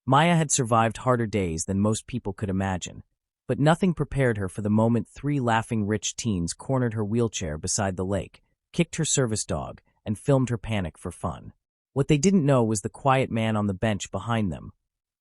Maya had survived harder days than most people could imagine, but nothing prepared her for the moment three laughing rich teens cornered her wheelchair beside the lake, kicked her service dog, and filmed her panic for fun. What they didn't know was the quiet man on the bench behind them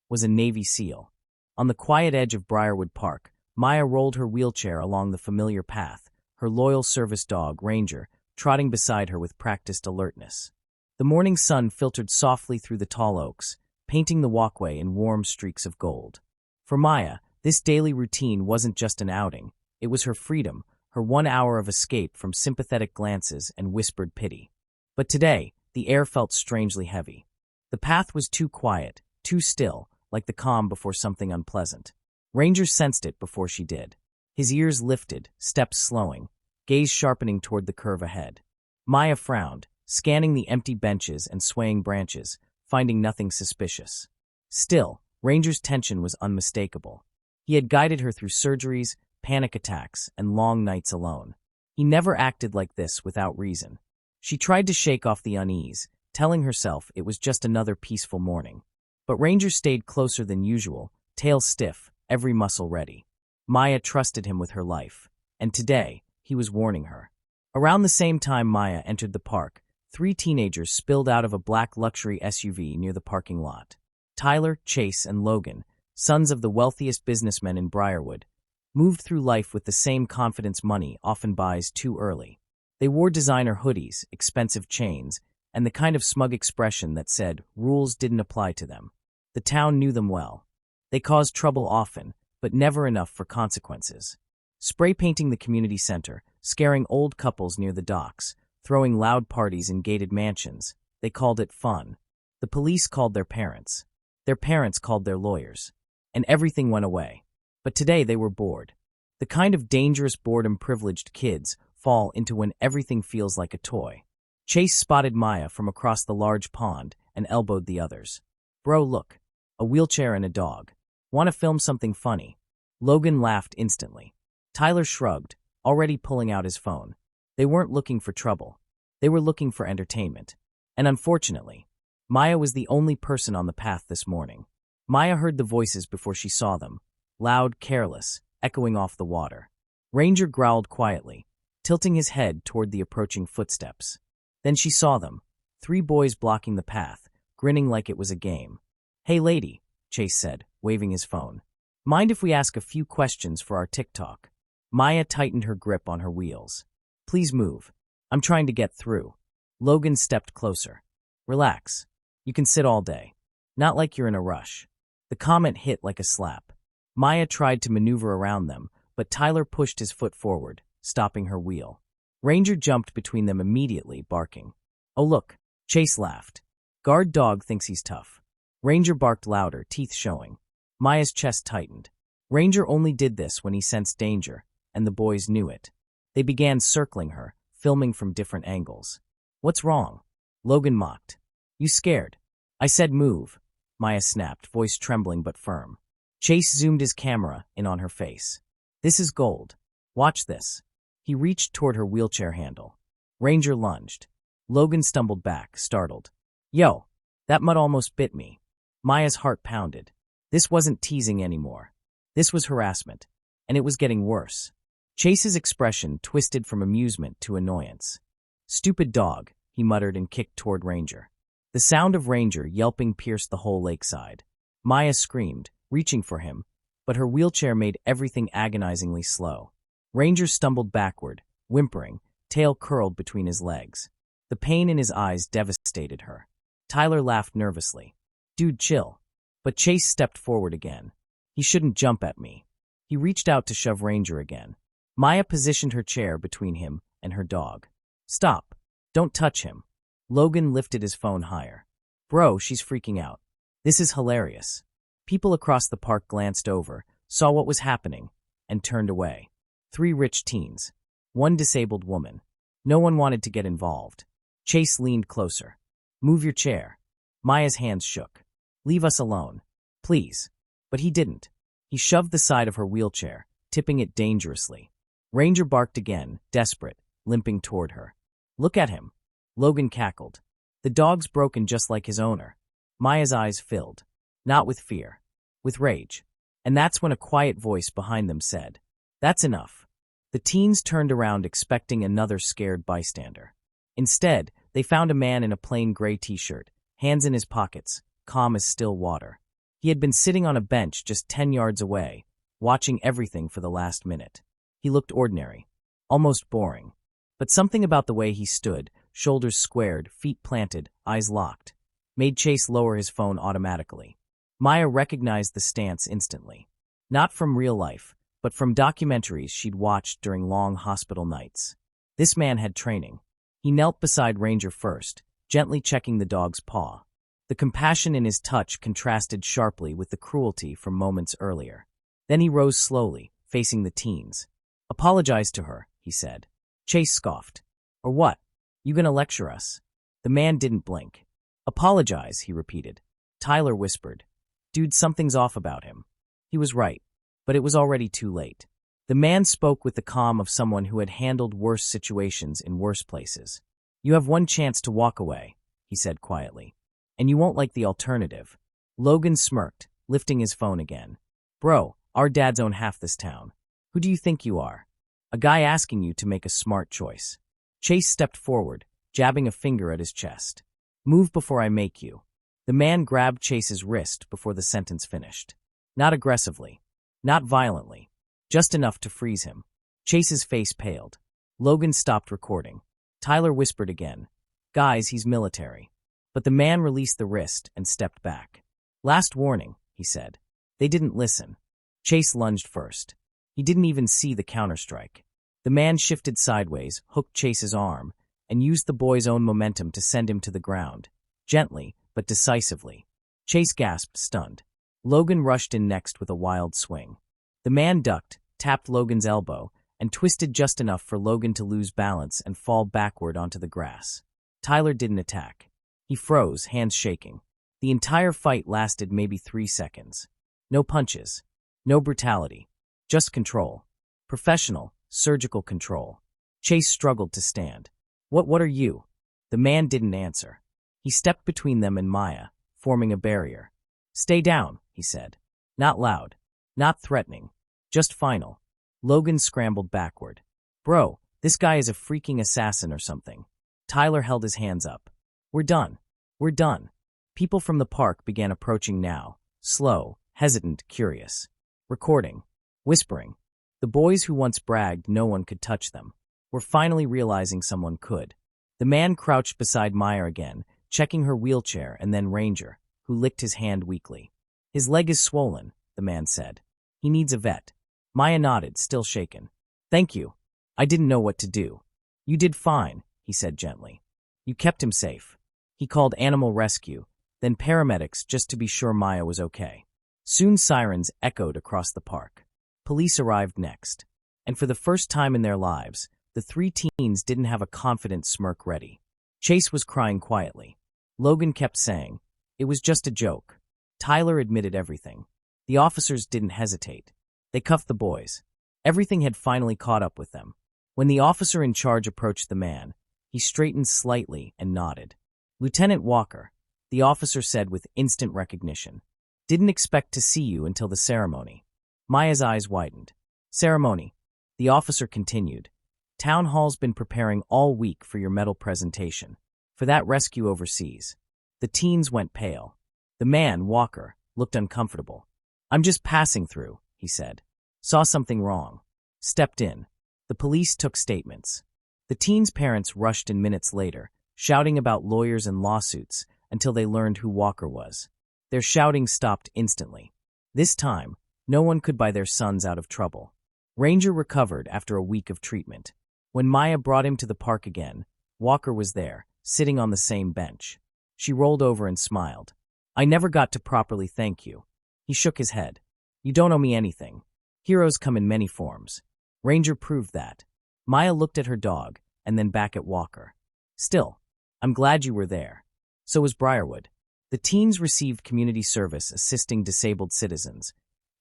was a Navy SEAL. On the quiet edge of Briarwood Park, Maya rolled her wheelchair along the familiar path, her loyal service dog, Ranger, trotting beside her with practiced alertness. The morning sun filtered softly through the tall oaks, painting the walkway in warm streaks of gold. For Maya, this daily routine wasn't just an outing. It was her freedom, her 1 hour of escape from sympathetic glances and whispered pity. But today, the air felt strangely heavy. The path was too quiet, too still, like the calm before something unpleasant. Ranger sensed it before she did. His ears lifted, steps slowing, gaze sharpening toward the curve ahead. Maya frowned, scanning the empty benches and swaying branches, finding nothing suspicious. Still, Ranger's tension was unmistakable. He had guided her through surgeries, panic attacks, and long nights alone. He never acted like this without reason. She tried to shake off the unease, telling herself it was just another peaceful morning. But Ranger stayed closer than usual, tail stiff, every muscle ready. Maya trusted him with her life, and today, he was warning her. Around the same time Maya entered the park, three teenagers spilled out of a black luxury SUV near the parking lot. Tyler, Chase, and Logan, sons of the wealthiest businessmen in Briarwood, moved through life with the same confidence money often buys too early. They wore designer hoodies, expensive chains, and the kind of smug expression that said rules didn't apply to them. The town knew them well. They caused trouble often, but never enough for consequences. Spray painting the community center, scaring old couples near the docks, throwing loud parties in gated mansions, they called it fun. The police called their parents. Their parents called their lawyers. And everything went away. But today they were bored. The kind of dangerous boredom privileged kids fall into when everything feels like a toy. Chase spotted Maya from across the large pond and elbowed the others. "Bro, look. A wheelchair and a dog. Want to film something funny?" Logan laughed instantly. Tyler shrugged, already pulling out his phone. They weren't looking for trouble. They were looking for entertainment. And unfortunately, Maya was the only person on the path this morning. Maya heard the voices before she saw them, loud, careless, echoing off the water. Ranger growled quietly, tilting his head toward the approaching footsteps. Then she saw them, three boys blocking the path, grinning like it was a game. "Hey lady," Chase said, waving his phone. "Mind if we ask a few questions for our TikTok?" Maya tightened her grip on her wheels. "Please move. I'm trying to get through." Logan stepped closer. "Relax. You can sit all day. Not like you're in a rush." The comment hit like a slap. Maya tried to maneuver around them, but Tyler pushed his foot forward, stopping her wheel. Ranger jumped between them immediately, barking. "Oh look," Chase laughed. "Guard dog thinks he's tough." Ranger barked louder, teeth showing. Maya's chest tightened. Ranger only did this when he sensed danger, and the boys knew it. They began circling her, filming from different angles. "What's wrong?" Logan mocked. "You scared?" "I said move," Maya snapped, voice trembling but firm. Chase zoomed his camera in on her face. "This is gold. Watch this." He reached toward her wheelchair handle. Ranger lunged. Logan stumbled back, startled. "Yo, that mud almost bit me." Maya's heart pounded. This wasn't teasing anymore. This was harassment, and it was getting worse. Chase's expression twisted from amusement to annoyance. "Stupid dog," he muttered and kicked toward Ranger. The sound of Ranger yelping pierced the whole lakeside. Maya screamed, reaching for him, but her wheelchair made everything agonizingly slow. Ranger stumbled backward, whimpering, tail curled between his legs. The pain in his eyes devastated her. Tyler laughed nervously. "Dude, chill." But Chase stepped forward again. "He shouldn't jump at me." He reached out to shove Ranger again. Maya positioned her chair between him and her dog. "Stop. Don't touch him." Logan lifted his phone higher. "Bro, she's freaking out. This is hilarious." People across the park glanced over, saw what was happening, and turned away. Three rich teens. One disabled woman. No one wanted to get involved. Chase leaned closer. "Move your chair." Maya's hands shook. "Leave us alone. Please." But he didn't. He shoved the side of her wheelchair, tipping it dangerously. Ranger barked again, desperate, limping toward her. "Look at him." Logan cackled. "The dog's broken just like his owner." Maya's eyes filled. Not with fear. With rage. And that's when a quiet voice behind them said, "That's enough." The teens turned around expecting another scared bystander. Instead, they found a man in a plain gray t-shirt, hands in his pockets, calm as still water. He had been sitting on a bench just 10 yards away, watching everything for the last minute. He looked ordinary, almost boring. But something about the way he stood, shoulders squared, feet planted, eyes locked, made Chase lower his phone automatically. Maya recognized the stance instantly. Not from real life, but from documentaries she'd watched during long hospital nights. This man had training. He knelt beside Ranger first, gently checking the dog's paw. The compassion in his touch contrasted sharply with the cruelty from moments earlier. Then he rose slowly, facing the teens. "Apologize to her," he said. Chase scoffed. "Or what? You gonna lecture us?" The man didn't blink. "Apologize," he repeated. Tyler whispered, "Dude, something's off about him." He was right, but it was already too late. The man spoke with the calm of someone who had handled worse situations in worse places. "You have one chance to walk away," he said quietly. "And you won't like the alternative." Logan smirked, lifting his phone again. "Bro, our dads own half this town. Who do you think you are? A guy asking you to make a smart choice." Chase stepped forward, jabbing a finger at his chest. "Move before I make you." The man grabbed Chase's wrist before the sentence finished. Not aggressively. Not violently. Just enough to freeze him. Chase's face paled. Logan stopped recording. Tyler whispered again, "Guys, he's military." But the man released the wrist and stepped back. "Last warning," he said. They didn't listen. Chase lunged first. He didn't even see the counterstrike. The man shifted sideways, hooked Chase's arm, and used the boy's own momentum to send him to the ground. Gently, but decisively. Chase gasped, stunned. Logan rushed in next with a wild swing. The man ducked, tapped Logan's elbow, and twisted just enough for Logan to lose balance and fall backward onto the grass. Tyler didn't attack. He froze, hands shaking. The entire fight lasted maybe 3 seconds. No punches. No brutality. Just control. Professional, surgical control. Chase struggled to stand. What are you?" The man didn't answer. He stepped between them and Maya, forming a barrier. "Stay down," he said. Not loud. Not threatening. Just final. Logan scrambled backward. "Bro, this guy is a freaking assassin or something." Tyler held his hands up. "We're done. We're done." People from the park began approaching now, slow, hesitant, curious. Recording. Whispering. The boys who once bragged no one could touch them were finally realizing someone could. The man crouched beside Maya again, checking her wheelchair, and then Ranger, who licked his hand weakly. "His leg is swollen," the man said. "He needs a vet." Maya nodded, still shaken. "Thank you. I didn't know what to do." "You did fine," he said gently. "You kept him safe." He called animal rescue, then paramedics just to be sure Maya was okay. Soon sirens echoed across the park. Police arrived next. And for the first time in their lives, the 3 teens didn't have a confident smirk ready. Chase was crying quietly. Logan kept saying, "It was just a joke." Tyler admitted everything. The officers didn't hesitate. They cuffed the boys. Everything had finally caught up with them. When the officer in charge approached the man, he straightened slightly and nodded. "Lieutenant Walker," the officer said with instant recognition. "Didn't expect to see you until the ceremony." Maya's eyes widened. "Ceremony," the officer continued. "Town Hall's been preparing all week for your medal presentation, for that rescue overseas." The teens went pale. The man, Walker, looked uncomfortable. "I'm just passing through," he said. "Saw something wrong." Stepped in. The police took statements. The teens' parents rushed in minutes later, shouting about lawyers and lawsuits until they learned who Walker was. Their shouting stopped instantly. This time, no one could buy their sons out of trouble. Ranger recovered after a week of treatment. When Maya brought him to the park again, Walker was there, sitting on the same bench. She rolled over and smiled. "I never got to properly thank you." He shook his head. "You don't owe me anything. Heroes come in many forms." Ranger proved that. Maya looked at her dog, and then back at Walker. "Still, I'm glad you were there." So was Briarwood. The teens received community service assisting disabled citizens,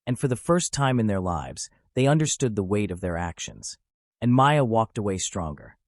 and for the first time in their lives, they understood the weight of their actions. And Maya walked away stronger.